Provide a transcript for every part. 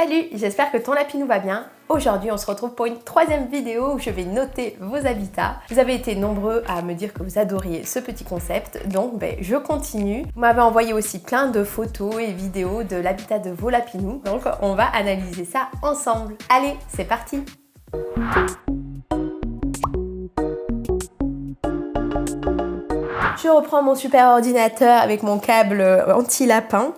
Salut, j'espère que ton lapinou va bien. Aujourd'hui, on se retrouve pour une troisième vidéo où je vais noter vos habitats. Vous avez été nombreux à me dire que vous adoriez ce petit concept, donc je continue. Vous m'avez envoyé aussi plein de photos et vidéos de l'habitat de vos lapinous, donc on va analyser ça ensemble. Allez, c'est parti! Je reprends mon super ordinateur avec mon câble anti-lapin.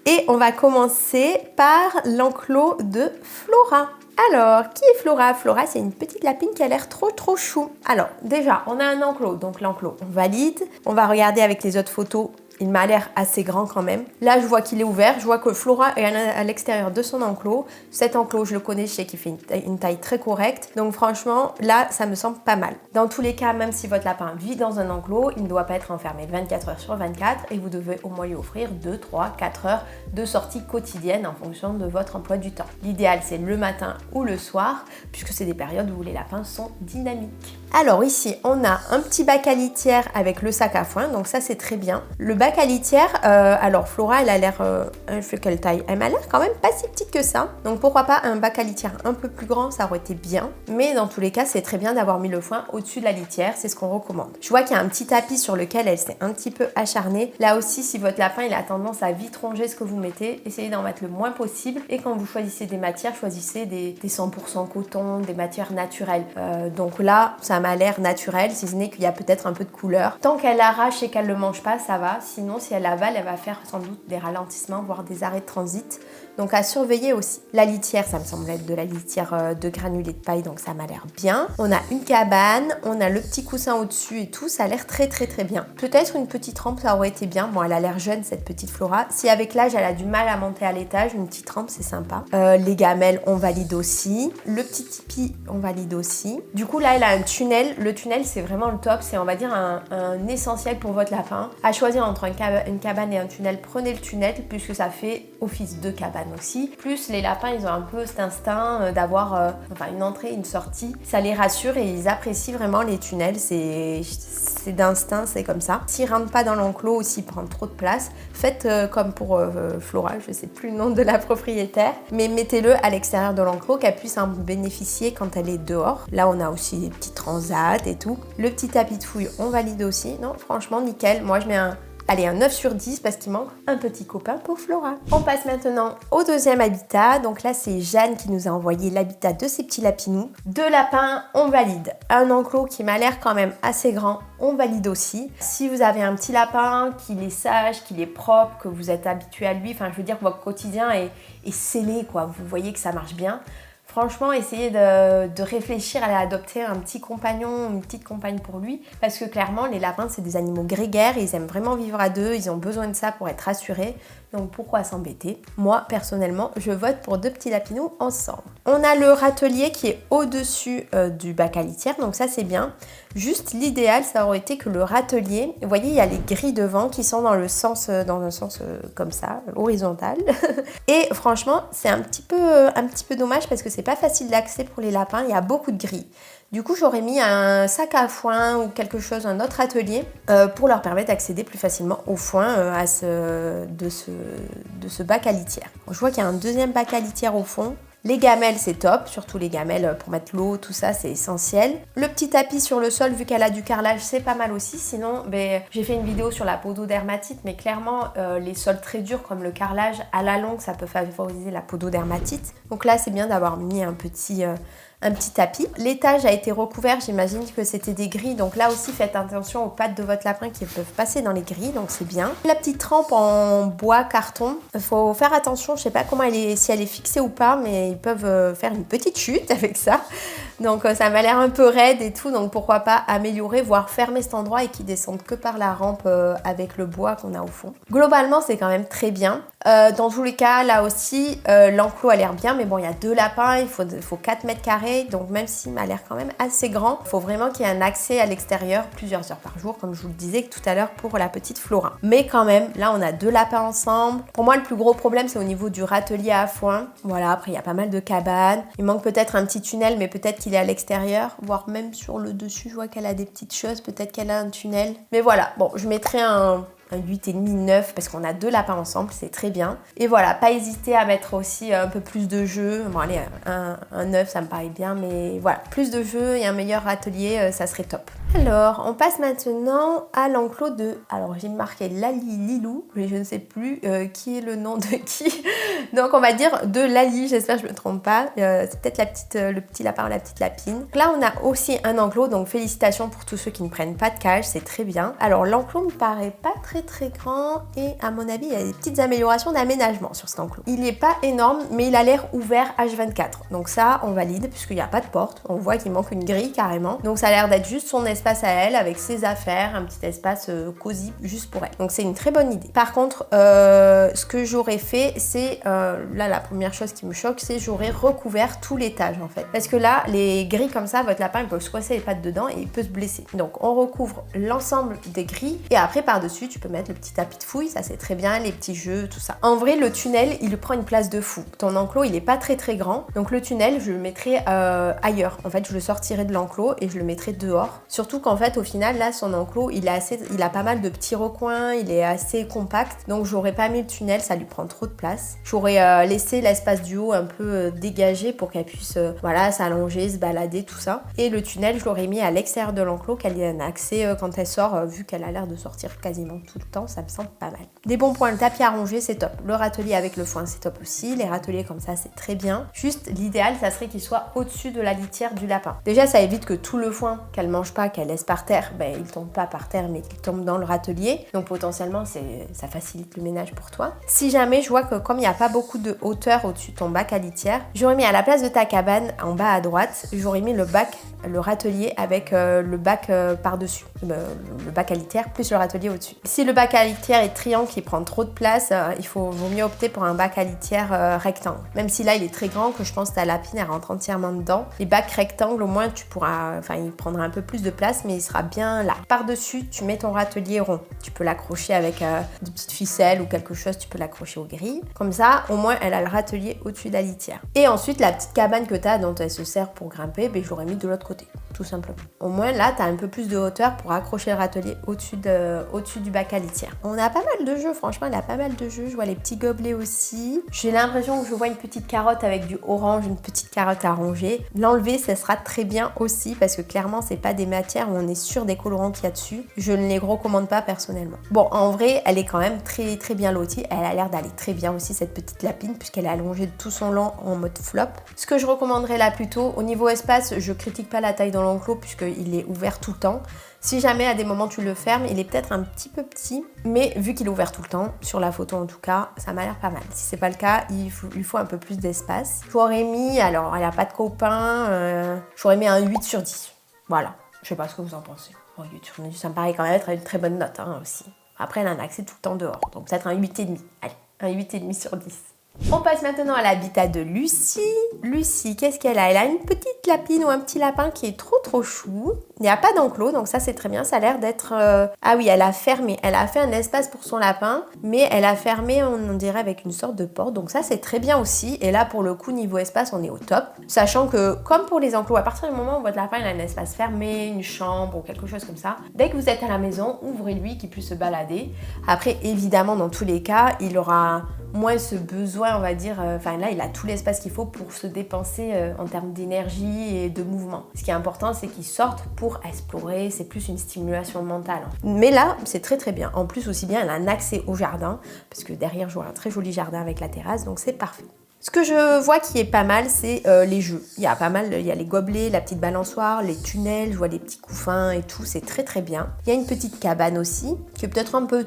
Et on va commencer par l'enclos de Flora. Alors, qui est Flora? Flora, c'est une petite lapine qui a l'air trop chou. Alors, déjà, on a un enclos. Donc l'enclos, on valide. On va regarder avec les autres photos. Il m'a l'air assez grand quand même. Là, je vois qu'il est ouvert. Je vois que Flora est à l'extérieur de son enclos. Cet enclos, je le connais, je sais qu'il fait une taille très correcte. Donc franchement, là, ça me semble pas mal. Dans tous les cas, même si votre lapin vit dans un enclos, il ne doit pas être enfermé 24 heures sur 24 et vous devez au moins lui offrir 2, 3, 4 heures de sortie quotidienne en fonction de votre emploi du temps. L'idéal, c'est le matin ou le soir, puisque c'est des périodes où les lapins sont dynamiques. Alors ici, on a un petit bac à litière avec le sac à foin, donc ça c'est très bien. Le bac à litière, alors Flora, elle a l'air, elle fait quelle taille? Elle m'a l'air quand même pas si petite que ça. Donc pourquoi pas un bac à litière un peu plus grand, ça aurait été bien. Mais dans tous les cas, c'est très bien d'avoir mis le foin au-dessus de la litière, c'est ce qu'on recommande. Je vois qu'il y a un petit tapis sur lequel elle s'est un petit peu acharnée. Là aussi, si votre lapin il a tendance à vite ronger ce que vous mettez, essayez d'en mettre le moins possible. Et quand vous choisissez des matières, choisissez des 100% coton, des matières naturelles. Donc là, ça m'a l'air naturel, si ce n'est qu'il y a peut-être un peu de couleur. Tant qu'elle arrache et qu'elle ne le mange pas, ça va. Sinon, si elle avale, elle va faire sans doute des ralentissements, voire des arrêts de transit. Donc à surveiller aussi. La litière, ça me semble être de la litière de granulés de paille, donc ça m'a l'air bien. On a une cabane, on a le petit coussin au-dessus et tout, ça a l'air très bien. Peut-être une petite rampe, ça aurait été bien. Bon, elle a l'air jeune, cette petite Flora. Si avec l'âge, elle a du mal à monter à l'étage, une petite rampe, c'est sympa. Les gamelles, on valide aussi. Le petit tipi, on valide aussi. Du coup, là, elle a un tunnel. Le tunnel, c'est vraiment le top. C'est, on va dire, un essentiel pour votre lapin. À choisir entre une cabane et un tunnel, prenez le tunnel, puisque ça fait office de cabane aussi. Plus les lapins, ils ont un peu cet instinct d'avoir une entrée, une sortie. Ça les rassure et ils apprécient vraiment les tunnels. C'est d'instinct, c'est comme ça. S'ils ne rentrent pas dans l'enclos ou s'ils prennent trop de place, faites comme pour Flora, je ne sais plus le nom de la propriétaire, mais mettez-le à l'extérieur de l'enclos, qu'elle puisse en bénéficier quand elle est dehors. Là, on a aussi des petits transats et tout. Le petit tapis de fouille, on valide aussi. Non, franchement, nickel. Moi, je mets un 9 sur 10 parce qu'il manque un petit copain pour Flora. On passe maintenant au deuxième habitat. Donc là, c'est Jeanne qui nous a envoyé l'habitat de ses petits lapinous. 2 lapins, on valide. Un enclos qui m'a l'air quand même assez grand, on valide aussi. Si vous avez un petit lapin, qu'il est sage, qu'il est propre, que vous êtes habitué à lui, enfin je veux dire que votre quotidien est scellé, quoi. Vous voyez que ça marche bien. Franchement, essayez de réfléchir à adopter un petit compagnon, une petite compagne pour lui, parce que clairement, les lapins, c'est des animaux grégaires, ils aiment vraiment vivre à deux, ils ont besoin de ça pour être rassurés, donc pourquoi s'embêter? Moi, personnellement, je vote pour 2 petits lapinous ensemble. On a le râtelier qui est au-dessus du bac à litière, donc ça, c'est bien. Juste, l'idéal, ça aurait été que le râtelier, vous voyez, il y a les grilles devant qui sont dans un sens comme ça, horizontal. Et franchement, c'est un petit peu dommage parce que c'est pas facile d'accès pour les lapins, il y a beaucoup de grilles. Du coup, j'aurais mis un sac à foin ou quelque chose, un autre atelier, pour leur permettre d'accéder plus facilement au foin de ce bac à litière. Je vois qu'il y a un deuxième bac à litière au fond. Les gamelles, c'est top, surtout les gamelles pour mettre l'eau, tout ça, c'est essentiel. Le petit tapis sur le sol, vu qu'elle a du carrelage, c'est pas mal aussi. Sinon, j'ai fait une vidéo sur la pododermatite, mais clairement, les sols très durs comme le carrelage, à la longue, ça peut favoriser la pododermatite. Donc là, c'est bien d'avoir mis un petit tapis. L'étage a été recouvert, j'imagine que c'était des grilles, donc là aussi faites attention aux pattes de votre lapin qui peuvent passer dans les grilles, donc c'est bien. La petite rampe en bois carton, il faut faire attention, je sais pas si elle est fixée ou pas, mais ils peuvent faire une petite chute avec ça. Donc ça m'a l'air un peu raide et tout, donc pourquoi pas améliorer, voire fermer cet endroit et qu'ils descendent que par la rampe avec le bois qu'on a au fond. Globalement, c'est quand même très bien. Dans tous les cas, là aussi, l'enclos a l'air bien, mais bon, il y a 2 lapins, il faut 4 mètres carrés, donc même s'il m'a l'air quand même assez grand, il faut vraiment qu'il y ait un accès à l'extérieur plusieurs heures par jour, comme je vous le disais tout à l'heure pour la petite Flora. Mais quand même, là, on a 2 lapins ensemble. Pour moi, le plus gros problème, c'est au niveau du râtelier à foin. Voilà, après, il y a pas mal de cabanes. Il manque peut-être un petit tunnel, mais peut-être qu'il est à l'extérieur, voire même sur le dessus, je vois qu'elle a des petites choses, peut-être qu'elle a un tunnel. Mais voilà, bon, je mettrai un un 8,5, 9 parce qu'on a 2 lapins ensemble, c'est très bien. Et voilà, pas hésiter à mettre aussi un peu plus de jeux. Bon allez, un 9 ça me paraît bien, mais voilà, plus de jeux et un meilleur atelier, ça serait top. Alors, on passe maintenant à l'enclos de... Alors, j'ai marqué Lali Lilou, mais je ne sais plus qui est le nom de qui. Donc, on va dire de Lali, j'espère que je ne me trompe pas. C'est peut-être le petit lapin ou la petite lapine. Donc là, on a aussi un enclos, donc félicitations pour tous ceux qui ne prennent pas de cage, c'est très bien. Alors, l'enclos me paraît pas très grand et à mon avis, il y a des petites améliorations d'aménagement sur cet enclos. Il n'est pas énorme, mais il a l'air ouvert H24. Donc ça, on valide puisqu'il n'y a pas de porte. On voit qu'il manque une grille carrément. Donc, ça a l'air d'être juste son espace à elle avec ses affaires, un petit espace cosy juste pour elle. Donc c'est une très bonne idée. Par contre, ce que j'aurais fait, c'est là la première chose qui me choque, c'est j'aurais recouvert tout l'étage en fait. Parce que là, les grilles comme ça, votre lapin il peut se coincer les pattes dedans et il peut se blesser. Donc on recouvre l'ensemble des grilles et après par-dessus, tu peux mettre le petit tapis de fouille, ça c'est très bien, les petits jeux, tout ça. En vrai, le tunnel, il prend une place de fou. Ton enclos, il est pas très grand. Donc le tunnel, je le mettrai ailleurs. En fait, je le sortirai de l'enclos et je le mettrai dehors. Surtout qu'en fait, au final, là, son enclos, il a pas mal de petits recoins, il est assez compact, donc j'aurais pas mis le tunnel, ça lui prend trop de place. J'aurais laissé l'espace du haut un peu dégagé pour qu'elle puisse, voilà, s'allonger, se balader, tout ça. Et le tunnel, je l'aurais mis à l'extérieur de l'enclos, qu'elle ait un accès quand elle sort, vu qu'elle a l'air de sortir quasiment tout le temps, ça me semble pas mal. Des bons points, le tapis à ronger, c'est top. Le râtelier avec le foin, c'est top aussi. Les râteliers comme ça, c'est très bien. Juste, l'idéal, ça serait qu'il soit au-dessus de la litière du lapin. Déjà, ça évite que tout le foin qu'elle mange pas, qu'elle laisse par terre, ben, il tombe pas par terre mais qu'il tombe dans le râtelier, donc potentiellement ça facilite le ménage pour toi. Si jamais je vois que comme il n'y a pas beaucoup de hauteur au-dessus de ton bac à litière, j'aurais mis à la place de ta cabane en bas à droite, j'aurais mis le râtelier avec le bac par-dessus, le bac à litière plus le râtelier au-dessus. Si le bac à litière est triangle qui prend trop de place, vaut mieux opter pour un bac à litière rectangle. Même si là il est très grand, que je pense que ta lapine elle rentre entièrement dedans. Les bacs rectangles au moins tu pourras, il prendra un peu plus de place mais il sera bien là. Par-dessus tu mets ton râtelier rond. Tu peux l'accrocher avec des petites ficelles ou quelque chose, tu peux l'accrocher aux grilles. Comme ça au moins elle a le râtelier au-dessus de la litière. Et ensuite la petite cabane que tu as dont elle se sert pour grimper, je l'aurais mis de l'autre côté, tout simplement. Au moins là tu as un peu plus de hauteur pour accrocher le râtelier au-dessus du bac à litière. On a pas mal de jeux, franchement il a pas mal de jeux. Je vois les petits gobelets aussi. J'ai l'impression que je vois une petite carotte avec du orange, une petite carotte à ronger. L'enlever ça sera très bien aussi parce que clairement c'est pas des matières où on est sûr des colorants qu'il y a dessus. Je ne les recommande pas personnellement. Bon, en vrai, elle est quand même très bien lotie. Elle a l'air d'aller très bien aussi cette petite lapine puisqu'elle est allongée de tout son long en mode flop. Ce que je recommanderais là plutôt, au niveau espace, je critique pas la taille dans l'enclos puisqu'il est ouvert tout le temps. Si jamais à des moments tu le fermes, il est peut-être un petit peu petit, mais vu qu'il est ouvert tout le temps, sur la photo en tout cas, ça m'a l'air pas mal. Si c'est pas le cas, il faut un peu plus d'espace. J'aurais mis, alors elle a pas de copain, j'aurais mis un 8 sur 10. Voilà, je sais pas ce que vous en pensez. Bon, 8 sur 10, ça me paraît quand même être une très bonne note aussi. Après, elle a un accès tout le temps dehors, donc peut-être un 8,5. Allez, un 8,5 sur 10. On passe maintenant à l'habitat de Lucie. Lucie, qu'est-ce qu'elle a? Elle a une petite lapine ou un petit lapin qui est trop chou. Il n'y a pas d'enclos, donc ça c'est très bien. Ça a l'air d'être... Ah oui, elle a fermé. Elle a fait un espace pour son lapin, mais elle a fermé, on dirait, avec une sorte de porte. Donc ça c'est très bien aussi. Et là, pour le coup, niveau espace, on est au top. Sachant que, comme pour les enclos, à partir du moment où votre lapin il a un espace fermé, une chambre ou quelque chose comme ça, dès que vous êtes à la maison, ouvrez-lui qu'il puisse se balader. Après, évidemment, dans tous les cas, il aura moins ce besoin, on va dire, là il a tout l'espace qu'il faut pour se dépenser en termes d'énergie et de mouvement. Ce qui est important, c'est qu'il sorte pour explorer, c'est plus une stimulation mentale. Mais là, c'est très bien. En plus, aussi bien, elle a un accès au jardin, parce que derrière, je vois un très joli jardin avec la terrasse, donc c'est parfait. Ce que je vois qui est pas mal, c'est les jeux. Il y a pas mal, il y a les gobelets, la petite balançoire, les tunnels, je vois les petits couffins et tout, c'est très bien. Il y a une petite cabane aussi, qui est peut-être un peu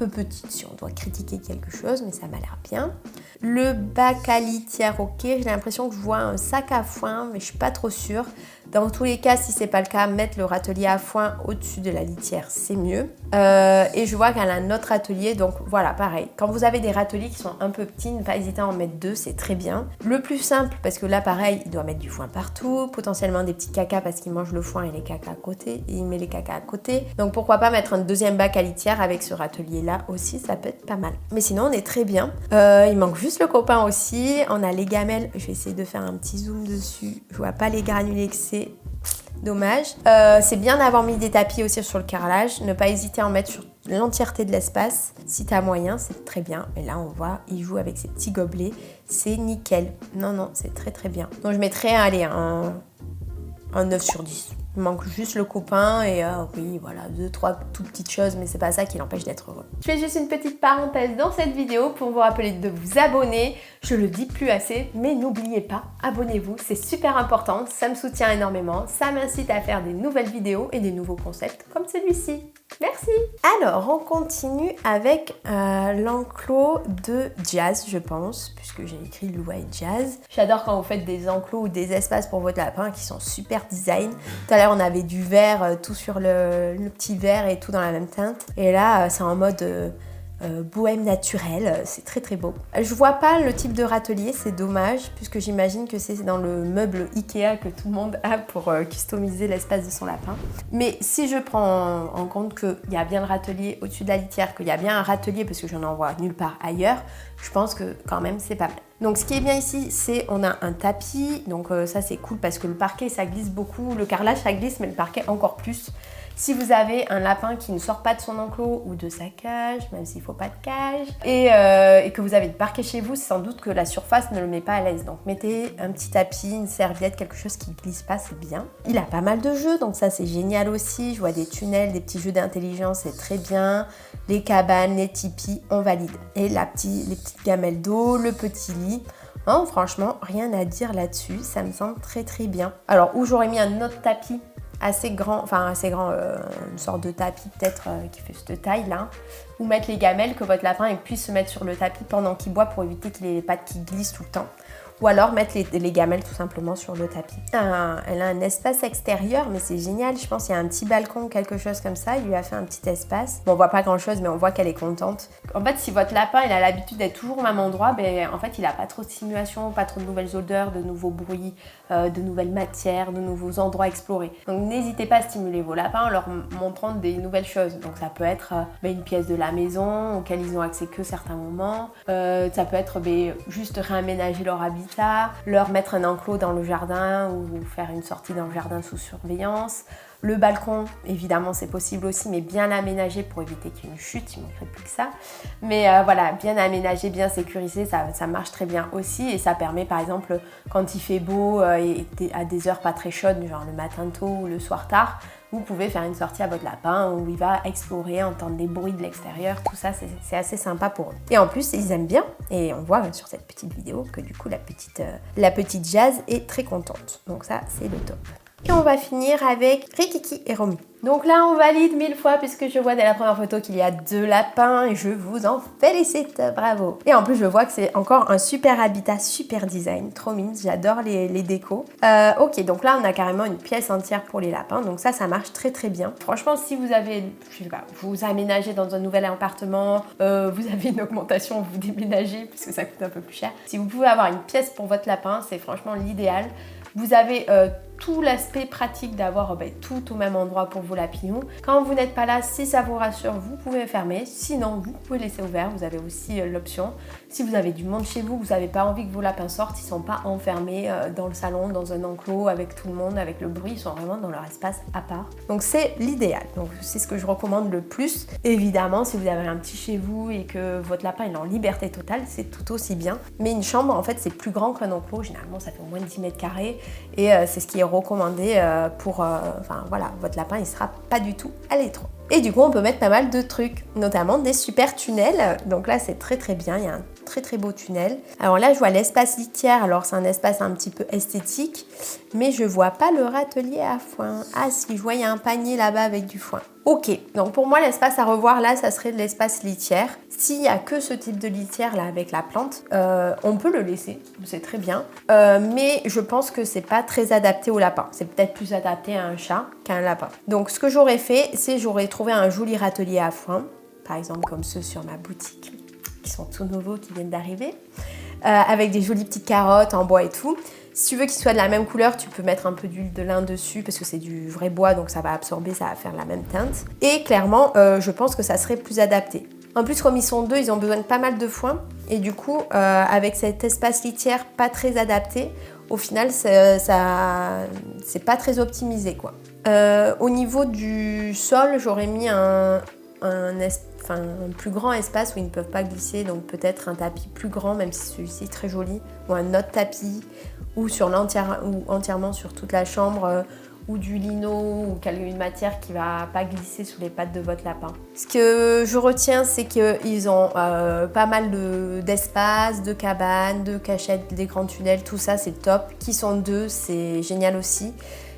petite si on doit critiquer quelque chose, mais ça m'a l'air bien. Le bac à litière, ok, j'ai l'impression que je vois un sac à foin, mais je suis pas trop sûre. Dans tous les cas, si c'est pas le cas, mettre le râtelier à foin au-dessus de la litière, c'est mieux. Et je vois qu'elle a un autre râtelier, donc voilà, pareil. Quand vous avez des râteliers qui sont un peu petits, ne pas hésiter à en mettre 2, c'est très bien. Le plus simple, parce que là, pareil, il doit mettre du foin partout, potentiellement des petits cacas parce qu'il mange le foin et les cacas à côté, et il met les cacas à côté. Donc pourquoi pas mettre un deuxième bac à litière avec ce râtelier-là aussi, ça peut être pas mal. Mais sinon, on est très bien. Il manque juste le copain aussi. On a les gamelles, je vais essayer de faire un petit zoom dessus. Je vois pas les granulés que c'est. Dommage. C'est bien d'avoir mis des tapis aussi sur le carrelage. Ne pas hésiter à en mettre sur l'entièreté de l'espace. Si tu as moyen, c'est très bien. Et là, on voit, il joue avec ses petits gobelets. C'est nickel. Non, c'est très très bien. Donc je mettrais, allez, un 9 sur 10. Il manque juste le copain et oui, voilà, 2-3 toutes petites choses, mais c'est pas ça qui l'empêche d'être heureux. Je fais juste une petite parenthèse dans cette vidéo pour vous rappeler de vous abonner. Je le dis plus assez, mais n'oubliez pas, abonnez-vous, c'est super important, ça me soutient énormément, ça m'incite à faire des nouvelles vidéos et des nouveaux concepts comme celui-ci. Merci. Alors, on continue avec l'enclos de Jazz, je pense, puisque j'ai écrit Lua et Jazz. J'adore quand vous faites des enclos ou des espaces pour votre lapin qui sont super design. Tout à l'heure, on avait du vert, tout sur le petit vert et tout dans la même teinte. Et là, c'est en mode bohème naturel, c'est très très beau. Je vois pas le type de râtelier, c'est dommage, puisque j'imagine que c'est dans le meuble Ikea que tout le monde a pour customiser l'espace de son lapin. Mais si je prends en compte qu'il y a bien le râtelier au-dessus de la litière, qu'il y a bien un râtelier parce que j'en en vois nulle part ailleurs, je pense que quand même c'est pas mal. Donc ce qui est bien ici, c'est on a un tapis, donc ça c'est cool parce que le parquet ça glisse beaucoup, le carrelage ça glisse mais le parquet encore plus. Si vous avez un lapin qui ne sort pas de son enclos ou de sa cage, même s'il ne faut pas de cage, et que vous avez le parquet chez vous, c'est sans doute que la surface ne le met pas à l'aise. Donc mettez un petit tapis, une serviette, quelque chose qui ne glisse pas, c'est bien. Il a pas mal de jeux, donc ça c'est génial aussi. Je vois des tunnels, des petits jeux d'intelligence, c'est très bien. Les cabanes, les tipis, on valide. Et les petites gamelles d'eau, le petit lit. Non, franchement, rien à dire là-dessus, ça me semble très très bien. Alors, où j'aurais mis un autre tapis assez grand, une sorte de tapis peut-être qui fait cette taille là, ou mettre les gamelles que votre lapin puisse se mettre sur le tapis pendant qu'il boit pour éviter qu'il ait les pattes qui glissent tout le temps. Ou alors mettre les gamelles tout simplement sur le tapis. Elle a un espace extérieur, mais c'est génial. Je pense qu'il y a un petit balcon ou quelque chose comme ça. Il lui a fait un petit espace. Bon, on voit pas grand chose, mais on voit qu'elle est contente. En fait, si votre lapin il a l'habitude d'être toujours au même endroit, en fait, il a pas trop de stimulation, pas trop de nouvelles odeurs, de nouveaux bruits, de nouvelles matières, de nouveaux endroits à explorer. Donc n'hésitez pas à stimuler vos lapins en leur montrant des nouvelles choses. Donc ça peut être une pièce de la maison auquel ils ont accès que certains moments. Ça peut être juste réaménager leur habitat, leur mettre un enclos dans le jardin ou faire une sortie dans le jardin sous surveillance. Le balcon, évidemment, c'est possible aussi, mais bien aménagé pour éviter qu'il y ait une chute, il ne manquerait plus que ça. Mais voilà, bien aménagé, bien sécurisé, ça marche très bien aussi. Et ça permet, par exemple, quand il fait beau et à des heures pas très chaudes, genre le matin tôt ou le soir tard, vous pouvez faire une sortie à votre lapin où il va explorer, entendre des bruits de l'extérieur, tout ça c'est assez sympa pour eux. Et en plus ils aiment bien, et on voit sur cette petite vidéo que du coup la petite Jazz est très contente. Donc ça c'est le top. Et on va finir avec Rikiki et Romy. Donc là on valide 1000 fois puisque je vois dès la première photo qu'il y a 2 lapins et je vous en félicite, bravo. Et en plus je vois que c'est encore un super habitat, super design, trop mignon, j'adore les décos. Ok, donc là on a carrément une pièce entière pour les lapins, donc ça marche très très bien. Franchement si vous avez, je sais pas, vous aménagez dans un nouvel appartement, vous avez une augmentation, vous déménagez puisque ça coûte un peu plus cher. Si vous pouvez avoir une pièce pour votre lapin, c'est franchement l'idéal. Vous avez tout l'aspect pratique d'avoir tout au même endroit pour vos lapinous. Quand vous n'êtes pas là, si ça vous rassure, vous pouvez fermer. Sinon, vous pouvez laisser ouvert. Vous avez aussi l'option. Si vous avez du monde chez vous, vous n'avez pas envie que vos lapins sortent, ils ne sont pas enfermés dans le salon, dans un enclos avec tout le monde, avec le bruit. Ils sont vraiment dans leur espace à part. Donc c'est l'idéal. Donc c'est ce que je recommande le plus. Évidemment, si vous avez un petit chez vous et que votre lapin est en liberté totale, c'est tout aussi bien. Mais une chambre, en fait, c'est plus grand qu'un enclos. Généralement, ça fait au moins 10 mètres carrés. Et c'est ce qui est recommandé pour... votre lapin, il sera pas du tout à l'étroit. Et du coup, on peut mettre pas mal de trucs, notamment des super tunnels. Donc là, c'est très très bien. Il y a un très très beau tunnel. Alors là, je vois l'espace litière. Alors c'est un espace un petit peu esthétique, mais je vois pas le râtelier à foin. Ah si, je vois, il y a un panier là-bas avec du foin. Ok, donc pour moi, l'espace à revoir là, ça serait de l'espace litière. S'il n'y a que ce type de litière là avec la plante, on peut le laisser, c'est très bien. Mais je pense que c'est pas très adapté au lapin. C'est peut-être plus adapté à un chat qu'à un lapin. Donc ce que j'aurais fait, c'est j'aurais trouvé un joli râtelier à foin, par exemple comme ceux sur ma boutique, qui sont tout nouveaux, qui viennent d'arriver, avec des jolies petites carottes en bois et tout. Si tu veux qu'ils soient de la même couleur, tu peux mettre un peu d'huile de lin dessus parce que c'est du vrai bois, donc ça va absorber, ça va faire la même teinte. Et clairement, je pense que ça serait plus adapté. En plus, comme ils sont 2, ils ont besoin de pas mal de foin. Et du coup, avec cet espace litière pas très adapté, au final, c'est pas très optimisé, quoi. Au niveau du sol, j'aurais mis un un plus grand espace où ils ne peuvent pas glisser, donc peut-être un tapis plus grand, même si celui-ci est très joli, ou un autre tapis, ou entièrement sur toute la chambre, ou du lino, ou une matière qui ne va pas glisser sous les pattes de votre lapin. Ce que je retiens, c'est qu'ils ont pas mal d'espace, de cabanes, de cachettes, des grands tunnels, tout ça c'est top. Qu'ils sont 2, c'est génial aussi.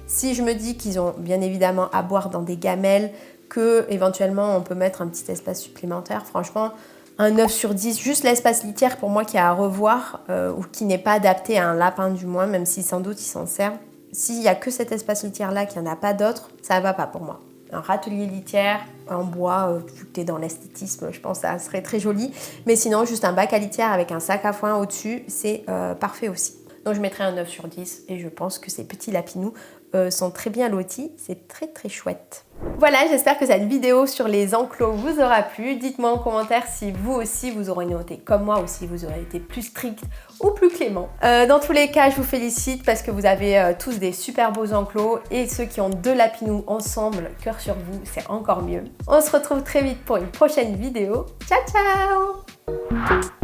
Si je me dis qu'ils ont bien évidemment à boire dans des gamelles, que éventuellement on peut mettre un petit espace supplémentaire, franchement, un 9 sur 10, juste l'espace litière pour moi qui est à revoir, ou qui n'est pas adapté à un lapin du moins, même si sans doute il s'en sert. S'il n'y a que cet espace litière-là, qu'il n'y en a pas d'autre, ça ne va pas pour moi. Un râtelier litière en bois, vu que tu es dans l'esthétisme, je pense que ça serait très joli. Mais sinon, juste un bac à litière avec un sac à foin au-dessus, c'est parfait aussi. Donc je mettrai un 9 sur 10 et je pense que ces petits lapinous sont très bien lotis. C'est très très chouette. Voilà, j'espère que cette vidéo sur les enclos vous aura plu. Dites-moi en commentaire si vous aussi vous aurez noté comme moi ou si vous aurez été plus strict ou plus clément. Dans tous les cas, je vous félicite parce que vous avez tous des super beaux enclos et ceux qui ont 2 lapinous ensemble, cœur sur vous, c'est encore mieux. On se retrouve très vite pour une prochaine vidéo. Ciao ciao!